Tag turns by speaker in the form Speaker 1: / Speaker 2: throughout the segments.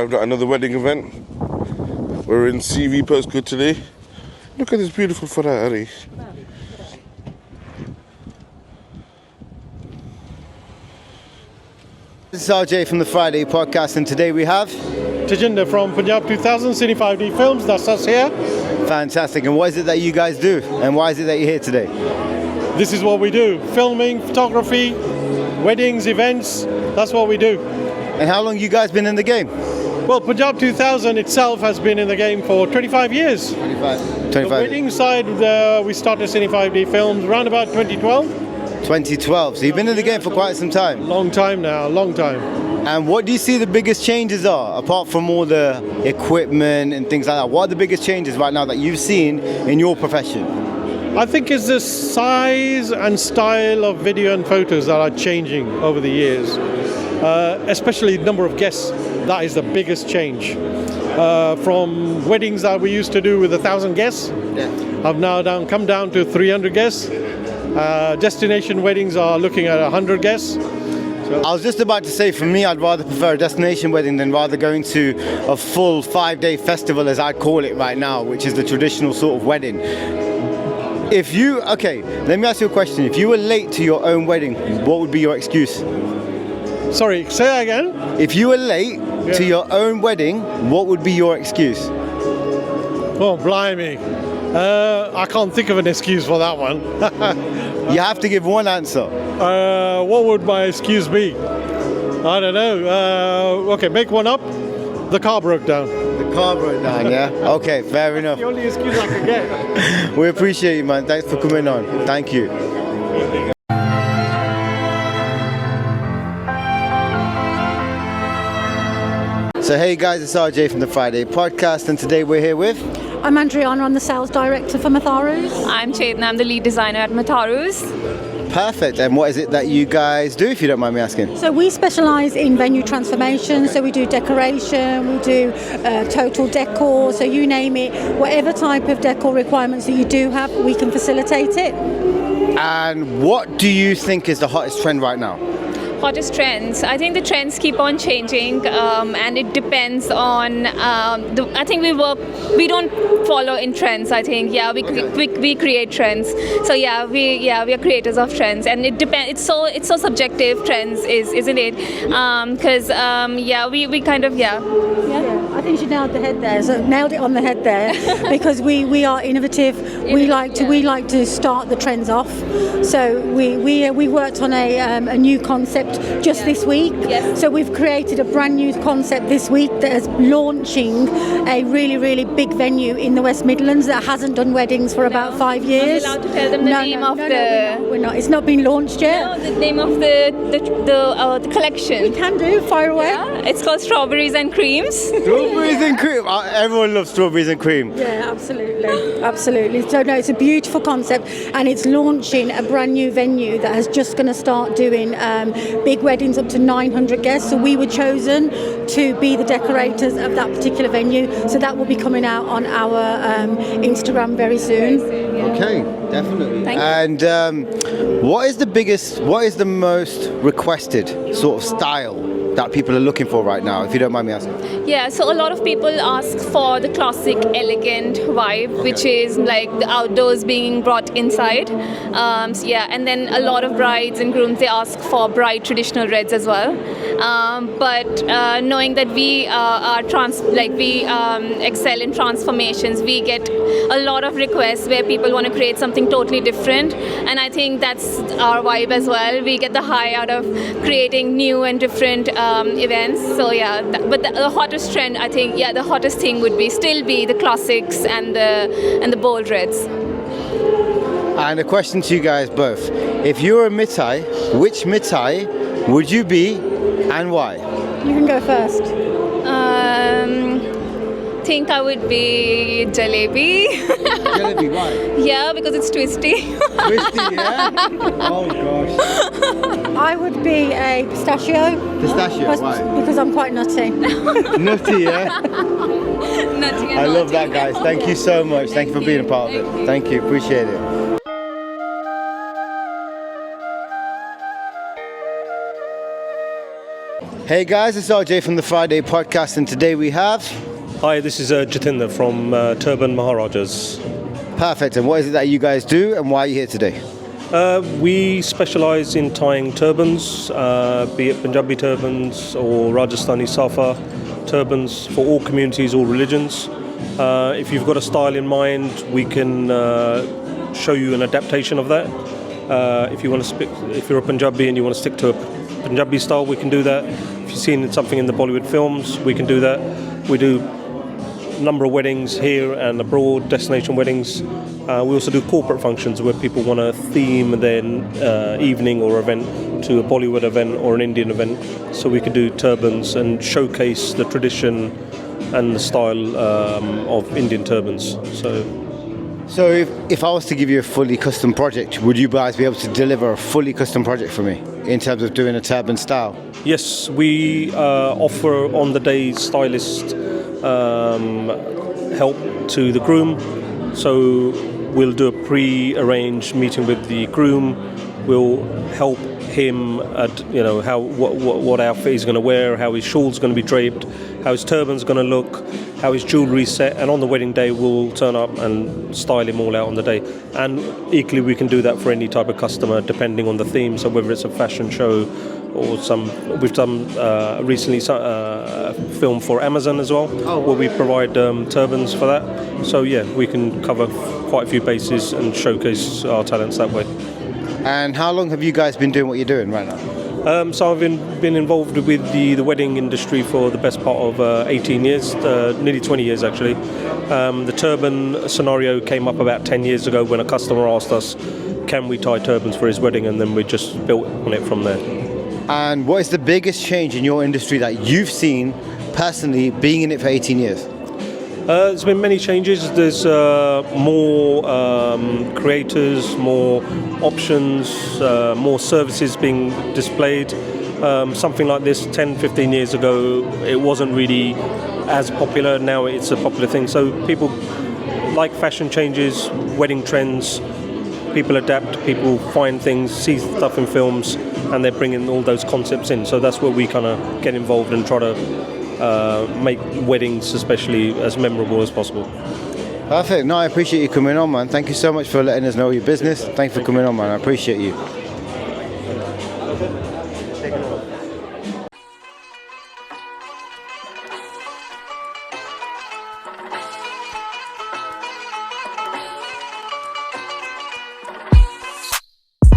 Speaker 1: arrived at another wedding event. We're in CV postcode today. Look at this beautiful Ferrari.
Speaker 2: This is RJ from the Fryday Podcast, and today we have
Speaker 3: Tejinder from Punjab 2000 Cine 5D Films. That's us here.
Speaker 2: Fantastic. And what is it that you guys do? And why is it that you're here today?
Speaker 3: This is what we do. Filming, photography, weddings, events. That's what we do.
Speaker 2: And how long you guys been in the game?
Speaker 3: Well, Punjab 2000 itself has been in the game for 25 years.
Speaker 2: 25.
Speaker 3: The wedding side, we started Cine 5D Films around about 2012.
Speaker 2: 2012. So you've been in the game for quite some time.
Speaker 3: Long time now, long time.
Speaker 2: And what do you see the biggest changes are, apart from all the equipment and things like that? What are the biggest changes right now that you've seen in your profession?
Speaker 3: I think it's the size and style of video and photos that are changing over the years, especially the number of guests. That is the biggest change. From weddings that we used to do with 1,000 guests, have now come down to 300 guests. Destination weddings are looking at 100 guests.
Speaker 2: I was just about to say, for me, I'd rather prefer a destination wedding than rather going to a full 5-day festival, as I call it right now, which is the traditional sort of wedding. Okay, let me ask you a question. If you were late to your own wedding, what would be your excuse?
Speaker 3: Sorry, say that again?
Speaker 2: If you were late to your own wedding, what would be your excuse?
Speaker 3: Oh, blimey. I can't think of an excuse for that one.
Speaker 2: You have to give one answer.
Speaker 3: What would my excuse be? I don't know. Okay, make one up. The car broke down.
Speaker 2: The car broke down, yeah? Okay, fair enough.
Speaker 3: The only excuse I could get.
Speaker 2: We appreciate you, man. Thanks for coming on. Thank you. So hey guys, it's RJ from the Fryday Podcast, and today we're here with...
Speaker 4: I'm Andriana, I'm the sales director for Mitharus.
Speaker 5: I'm Chetna, I'm the lead designer at Mitharus.
Speaker 2: Perfect. And what is it that you guys do, if you don't mind me asking?
Speaker 4: So we specialise in venue transformation, so we do decoration, we do total decor, so you name it, whatever type of decor requirements that you do have, we can facilitate it.
Speaker 2: And what do you think is the hottest trend right now?
Speaker 5: Hottest trends. I think the trends keep on changing, and it depends on. I think we don't follow in trends. I think we create trends. So we are creators of trends, and it depends. It's so subjective. Trends isn't it? Because we kind of
Speaker 4: Yeah, I think you nailed the head there. So nailed it on the head there, because we are innovative. We like to start the trends off. So we worked on a new concept just this week.
Speaker 5: Yes.
Speaker 4: So we've created a brand new concept this week that is launching a really, really big venue in the West Midlands that hasn't done weddings for about 5 years.
Speaker 5: Not allowed to tell them the name of the...
Speaker 4: we're not. It's not been launched yet.
Speaker 5: No, the name of the collection.
Speaker 4: We can do, fire away.
Speaker 5: Yeah, it's called Strawberries and Creams.
Speaker 2: Strawberries and cream. Everyone loves strawberries and cream.
Speaker 4: Yeah, absolutely. So no, it's a beautiful concept, and it's launching a brand new venue that is just going to start doing big weddings up to 900 guests. So we were chosen to be the decorators of that particular venue. So that will be coming out on our Instagram very soon.
Speaker 2: Okay, definitely.
Speaker 5: Thank you.
Speaker 2: And what is the most requested sort of style that people are looking for right now, if you don't mind me asking?
Speaker 5: Yeah, so a lot of people ask for the classic, elegant vibe, which is like the outdoors being brought inside. And then a lot of brides and grooms, they ask for bright traditional reds as well. But knowing that we excel in transformations, we get a lot of requests where people want to create something totally different, and I think that's our vibe as well. We get the high out of creating new and different events. So but the hottest trend, I think, the hottest thing would still be the classics and the bold reds.
Speaker 2: And a question to you guys both: if you were a mithai, which mithai would you be, and why?
Speaker 4: You can go first.
Speaker 5: Think I would be jalebi.
Speaker 2: Jalebi, why?
Speaker 5: Yeah, because it's twisty.
Speaker 2: Twisty, yeah? Oh gosh.
Speaker 4: I would be a pistachio.
Speaker 2: Pistachio, why?
Speaker 4: Because I'm quite nutty.
Speaker 2: Nutty, yeah?
Speaker 5: Nutty and
Speaker 2: I love
Speaker 5: naughty.
Speaker 2: that, guys. Thank you so much. Thank you for being a part of it. Thank you. Appreciate it. Hey guys, it's RJ from the Fryday Podcast, and today we have...
Speaker 6: Hi, this is Jatinder from Turban Maharajas.
Speaker 2: Perfect, and what is it that you guys do, and why are you here today?
Speaker 6: We specialise in tying turbans, be it Punjabi turbans or Rajasthani Safa turbans for all communities, all religions. If you've got a style in mind, we can show you an adaptation of that. If you're a Punjabi and you want to stick to a Punjabi style, we can do that. If you've seen something in the Bollywood films, we can do that. We do a number of weddings here and abroad, destination weddings. We also do corporate functions where people want to theme their evening or event to a Bollywood event or an Indian event. So we can do turbans and showcase the tradition and the style of Indian turbans.
Speaker 2: So if I was to give you a fully custom project, would you guys be able to deliver a fully custom project for me in terms of doing a turban style?
Speaker 6: Yes, we offer on-the-day stylist help to the groom. So we'll do a pre-arranged meeting with the groom. We'll help him at what outfit he's going to wear, how his shawl's going to be draped, how his turban's going to look, how his jewellery's set, and on the wedding day we'll turn up and style him all out on the day. And equally we can do that for any type of customer depending on the theme. So whether it's a fashion show or we've done recently a film for Amazon as well, where we provide turbans for that. So yeah, we can cover quite a few bases and showcase our talents that way.
Speaker 2: And how long have you guys been doing what you're doing right now?
Speaker 6: So I've been involved with the wedding industry for the best part of 18 years, nearly 20 years actually. The turban scenario came up about 10 years ago when a customer asked us, can we tie turbans for his wedding, and then we just built on it from there.
Speaker 2: And what is the biggest change in your industry that you've seen personally being in it for 18 years?
Speaker 6: There's been many changes. There's more creators, more options, more services being displayed. Something like this 10, 15 years ago, it wasn't really as popular. Now it's a popular thing. So people like fashion changes, wedding trends. People adapt, people find things, see stuff in films, and they're bringing all those concepts in. So that's where we kind of get involved and try to make weddings especially as memorable as possible.
Speaker 2: Perfect. No, I appreciate you coming on, man. Thank you so much for letting us know your business. Thanks for coming on, man. I appreciate you.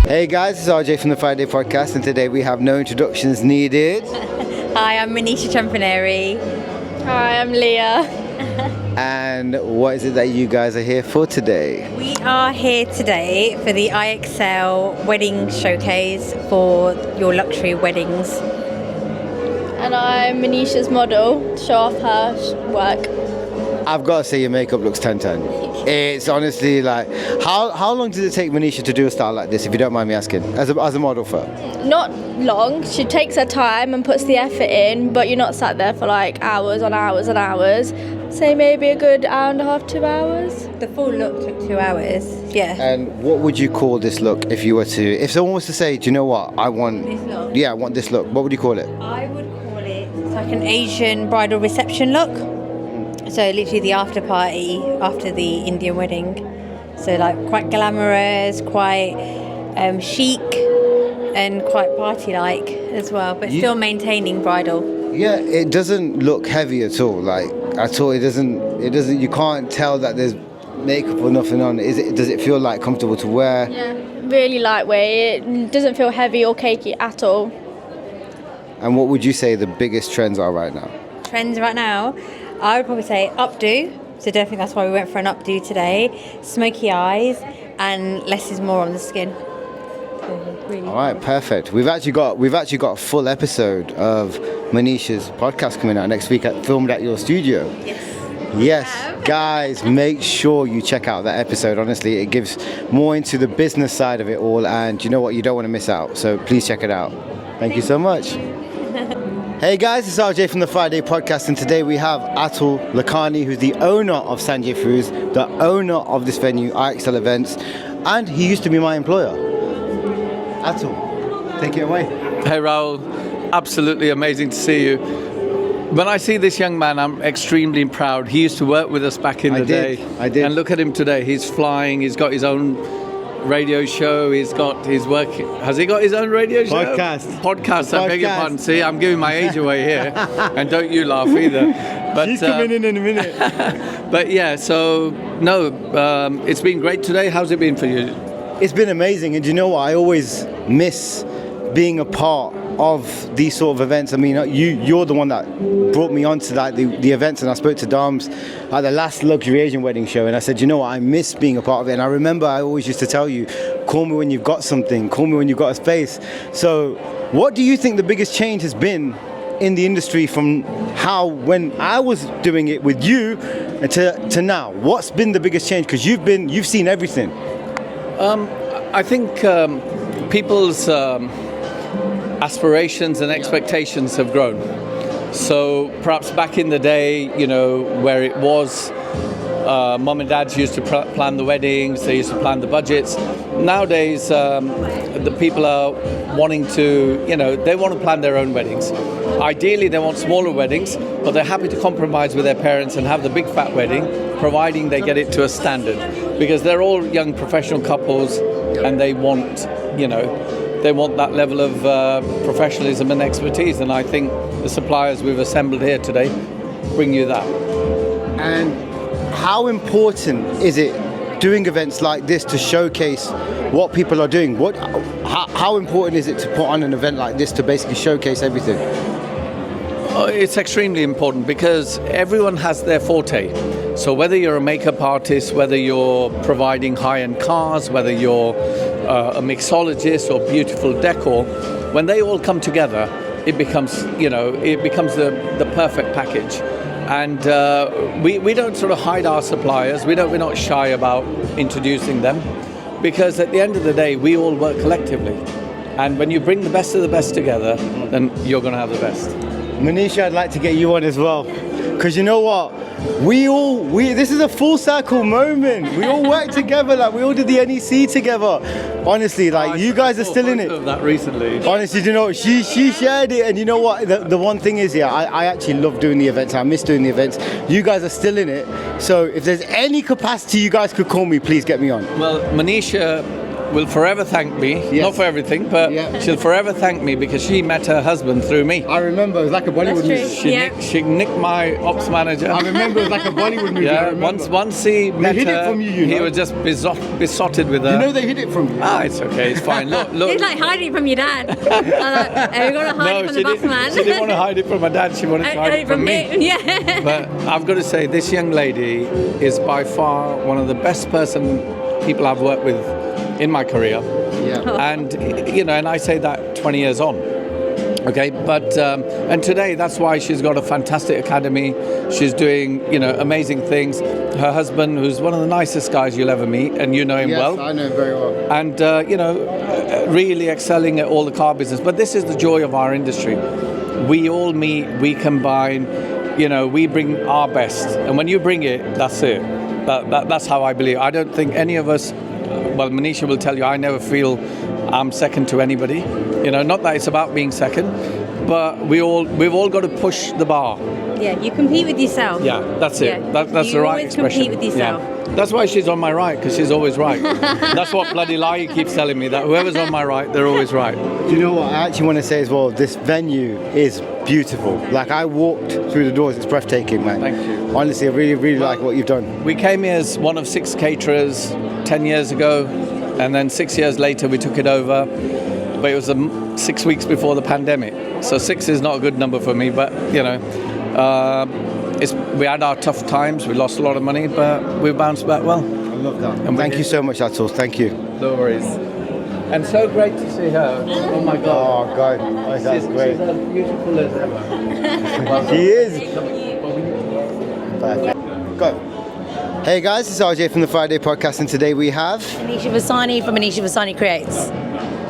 Speaker 2: Hey guys, it's RJ from the Fryday Podcast, and today we have no introductions needed.
Speaker 7: Hi, I'm Manisha Champaneri.
Speaker 5: Hi, I'm Leah.
Speaker 2: And what is it that you guys are here for today?
Speaker 7: We are here today for the IXL wedding showcase for your luxury weddings.
Speaker 5: And I'm Manisha's model to show off her work.
Speaker 2: I've got to say your makeup looks 10/10. It's honestly like, how long does it take Manisha to do a style like this, if you don't mind me asking, as a model for her?
Speaker 5: Not long. She takes her time and puts the effort in, but you're not sat there for like hours on hours and hours. Say maybe a good hour and a half, 2 hours.
Speaker 7: The full look took 2 hours, yeah.
Speaker 2: And what would you call this look if someone was to say, do you know what, I want
Speaker 7: This look?
Speaker 2: Yeah, I want this look, what would you call it?
Speaker 7: I would call it like an Asian bridal reception look. So literally the after party after the Indian wedding. So like quite glamorous, quite chic, and quite party-like as well, but still maintaining bridal.
Speaker 2: Yeah, it doesn't look heavy at all. Like at all, it doesn't. You can't tell that there's makeup or nothing on. Does it feel like comfortable to wear?
Speaker 5: Yeah, really lightweight. It doesn't feel heavy or cakey at all.
Speaker 2: And what would you say the biggest trends are right now?
Speaker 7: Trends right now, I would probably say updo. So definitely that's why we went for an updo today. Smoky eyes and less is more on the skin. Really.
Speaker 2: All right, perfect. We've actually got a full episode of Manisha's podcast coming out next week, filmed at your studio. Yes, guys, make sure you check out that episode. Honestly, it gives more into the business side of it all, and you know what, you don't want to miss out. So please check it out. Thank you so much. Hey guys, it's RJ from the Fryday Podcast, and today we have Atul Lakhani, who's the owner of Sanjay Foods, the owner of this venue, IXL Events, and he used to be my employer. Atul, take it away.
Speaker 8: Hey Raul, absolutely amazing to see you. When I see this young man, I'm extremely proud. He used to work with us back in the day.
Speaker 2: I did.
Speaker 8: And look at him today. He's flying. He's got his own radio show. He's got his work. Has he got his own radio show? Podcast. I beg your pardon. See, I'm giving my age away here. And don't you laugh either. But,
Speaker 2: She's coming in a minute.
Speaker 8: But yeah, so no, it's been great today. How's it been for you?
Speaker 2: It's been amazing, and you know what? I always miss being a part of these sort of events. I mean, you're the one that brought me onto that the events, and I spoke to Dams at the last Luxury Asian wedding show, and I said, you know what? I miss being a part of it. And I remember I always used to tell you, call me when you've got something, call me when you've got a space. So, what do you think the biggest change has been in the industry from how when I was doing it with you and to now? What's been the biggest change? Because you've seen everything.
Speaker 8: I think people's aspirations and expectations have grown. So perhaps back in the day, you know, where it was mum and dads used to plan the weddings, they used to plan the budgets. Nowadays, the people are wanting to, you know, they want to plan their own weddings. Ideally, they want smaller weddings, but they're happy to compromise with their parents and have the big fat wedding, providing they get it to a standard. Because they're all young professional couples, and they want, you know, they want that level of professionalism and expertise. And I think the suppliers we've assembled here today bring you that.
Speaker 2: And how important is it doing events like this to showcase what people are doing? How important is it to put on an event like this to basically showcase everything?
Speaker 8: It's extremely important because everyone has their forte. So whether you're a makeup artist, whether you're providing high-end cars, whether you're a mixologist or beautiful decor, when they all come together, it becomes, you know, it becomes the perfect package. And we don't sort of hide our suppliers. We're not shy about introducing them, because at the end of the day, we all work collectively. And when you bring the best of the best together, then you're going to have the best.
Speaker 2: Manisha, I'd like to get you on as well, because you know what? This is a full circle moment. We all work together, like we all did the NEC together. Honestly, like you guys are still in it.
Speaker 8: Of that recently.
Speaker 2: Honestly, you know, she shared it, and you know what? The one thing is, yeah, I actually love doing the events. I miss doing the events. You guys are still in it. So if there's any capacity you guys could call me, please get me on.
Speaker 8: Well, Manisha will forever thank me, not for everything, but she'll forever thank me because she met her husband through me.
Speaker 2: I remember, it was like a Bollywood movie.
Speaker 8: She nicked my ops manager.
Speaker 2: I remember, it was like a Bollywood movie.
Speaker 8: Yeah, once he met
Speaker 2: hid
Speaker 8: her,
Speaker 2: it from you, you know?
Speaker 8: He was just besotted with her.
Speaker 2: You know they hid it from you.
Speaker 8: Ah, it's okay, it's fine. Look.
Speaker 7: It's like hiding from your dad. We're going to hide it from the boss man.
Speaker 8: She didn't want to hide it from my dad, she wanted to hide it from me.
Speaker 7: Yeah.
Speaker 8: But I've got to say, this young lady is by far one of the best people I've worked with in my career.
Speaker 2: Yeah.
Speaker 8: And, you know, and I say that 20 years on. Okay, but and today that's why she's got a fantastic academy. She's doing, you know, amazing things. Her husband, who's one of the nicest guys you'll ever meet, and you know him well.
Speaker 2: Yes, I know him very well.
Speaker 8: And you know, really excelling at all the car business. But this is the joy of our industry. We all meet, we combine, you know, we bring our best. And when you bring it, that's it. That's how I believe. I don't think any of us. Well, Manisha will tell you, I never feel I'm second to anybody. You know, not that it's about being second, but we've all got to push the bar.
Speaker 7: Yeah, you compete with yourself.
Speaker 8: Yeah, that's it.
Speaker 7: Yeah.
Speaker 8: That's the right expression.
Speaker 7: You always compete with yourself.
Speaker 8: Yeah. That's why she's on my right, because she's always right. That's what bloody lie keeps telling me, that whoever's on my right, they're always right.
Speaker 2: Do you know what I actually want to say as well? This venue is beautiful. Like, I walked through the doors, it's breathtaking, man.
Speaker 8: Thank you.
Speaker 2: Honestly, I really, really like what you've done.
Speaker 8: We came here as one of 6 caterers 10 years ago, and then 6 years later we took it over. But it was 6 weeks before the pandemic. So 6 is not a good number for me, but, you know, we had our tough times, we lost a lot of money, but we bounced back well.
Speaker 2: I love that. And thank you so much, that's all. Thank you.
Speaker 8: No worries. And so great to see her. Oh my God.
Speaker 2: Oh God, oh, that's great.
Speaker 8: She's as beautiful as ever.
Speaker 2: She is. Perfect. Go. Hey guys, it's RJ from the Fryday Podcast, and today we have
Speaker 9: Anisha Vasani from Anisha Vasani Creates.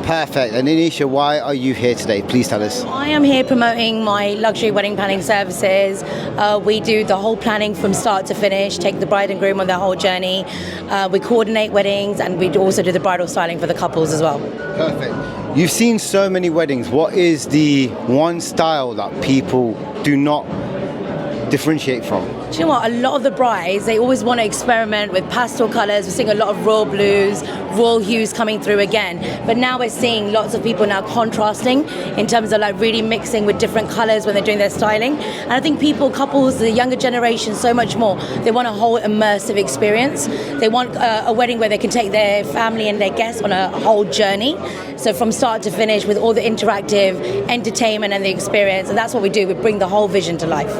Speaker 2: Perfect. And Anisha, why are you here today? Please tell us.
Speaker 9: I am here promoting my luxury wedding planning services. We do the whole planning from start to finish, take the bride and groom on their whole journey. We coordinate weddings, and we also do the bridal styling for the couples as well.
Speaker 2: Perfect. you've seen so many weddings. What is the one style that people do not differentiate from?
Speaker 9: Do you know what? A lot of the brides, they always want to experiment with pastel colours. We're seeing a lot of royal blues, royal hues coming through again. But now we're seeing lots of people now contrasting in terms of like really mixing with different colours when they're doing their styling. And I think couples, the younger generation, so much more, they want a whole immersive experience. They want a wedding where they can take their family and their guests on a whole journey. So from start to finish with all the interactive entertainment and the experience. And that's what we do. We bring the whole vision to life.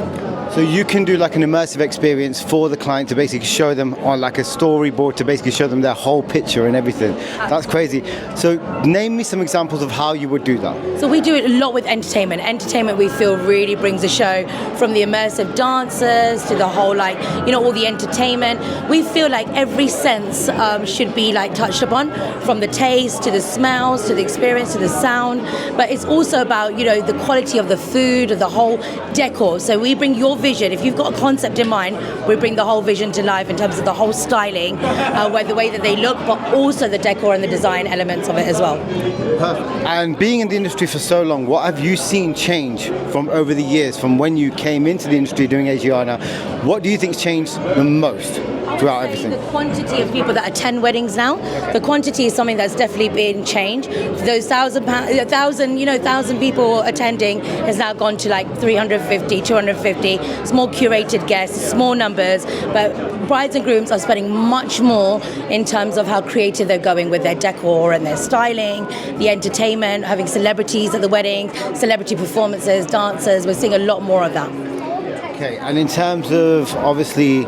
Speaker 2: So you can do like an immersive experience for the client to basically show them on like a storyboard to basically show them their whole picture and everything. That's crazy. So name me some examples of how you would do that.
Speaker 9: So we do it a lot with entertainment. Entertainment we feel really brings the show, from the immersive dancers to the whole like, all the entertainment. We feel like every sense should be like touched upon, from the taste to the smells to the experience to the sound. But it's also about, the quality of the food, of the whole decor. So we bring your vision. If you've got a concept in mind, we bring the whole vision to life in terms of the whole styling, where the way that they look, but also the decor and the design elements of it as well.
Speaker 2: Perfect. And being in the industry for so long, what have you seen change from over the years, from when you came into the industry doing AGR now? What do you think's changed the most throughout everything?
Speaker 9: The quantity of people that attend weddings now, the quantity is something that's definitely been changed. Those 1,000 people attending has now gone to like 350, 250. It's more curated guests, small numbers, but brides and grooms are spending much more in terms of how creative they're going with their decor and their styling, the entertainment, having celebrities at the wedding, celebrity performances, dancers. We're seeing a lot more of that.
Speaker 2: Okay, and in terms of obviously,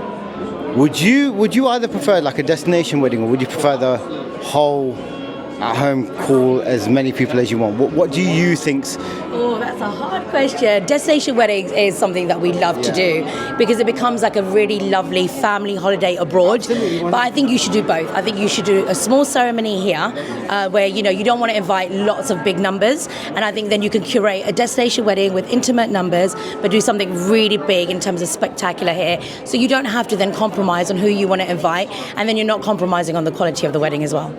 Speaker 2: would you either prefer like a destination wedding, or would you prefer the whole at home call as many people as you want? What do you think's...
Speaker 9: Oh, that's a hard question. Destination weddings is something that we love to do because it becomes like a really lovely family holiday abroad. But I think you should do both. I think you should do a small ceremony here where, you don't want to invite lots of big numbers. And I think then you can curate a destination wedding with intimate numbers, but do something really big in terms of spectacular here. So you don't have to then compromise on who you want to invite. And then you're not compromising on the quality of the wedding as well.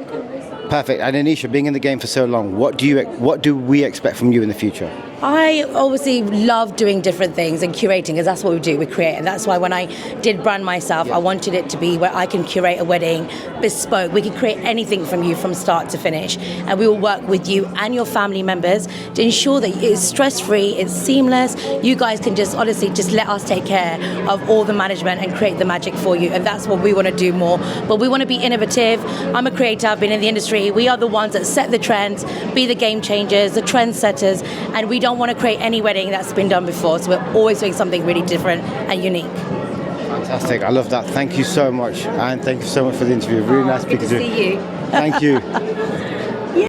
Speaker 2: Perfect. And Anisha, being in the game for so long, what do we expect from you in the future?
Speaker 9: I obviously love doing different things and curating, because that's what we do, we create. And that's why when I did brand myself, I wanted it to be where I can curate a wedding bespoke. We can create anything from you from start to finish. And we will work with you and your family members to ensure that it's stress-free, it's seamless. You guys can just honestly just let us take care of all the management and create the magic for you. And that's what we want to do more. But we want to be innovative. I'm a creator, I've been in the industry. We are the ones that set the trends, be the game changers, the trend setters, and we don't want to create any wedding that's been done before. So we're always doing something really different and unique.
Speaker 2: Fantastic. I love that. Thank you so much. And thank you so much for the interview. Really nice speaking to you.
Speaker 9: Good to see you.
Speaker 2: Thank you.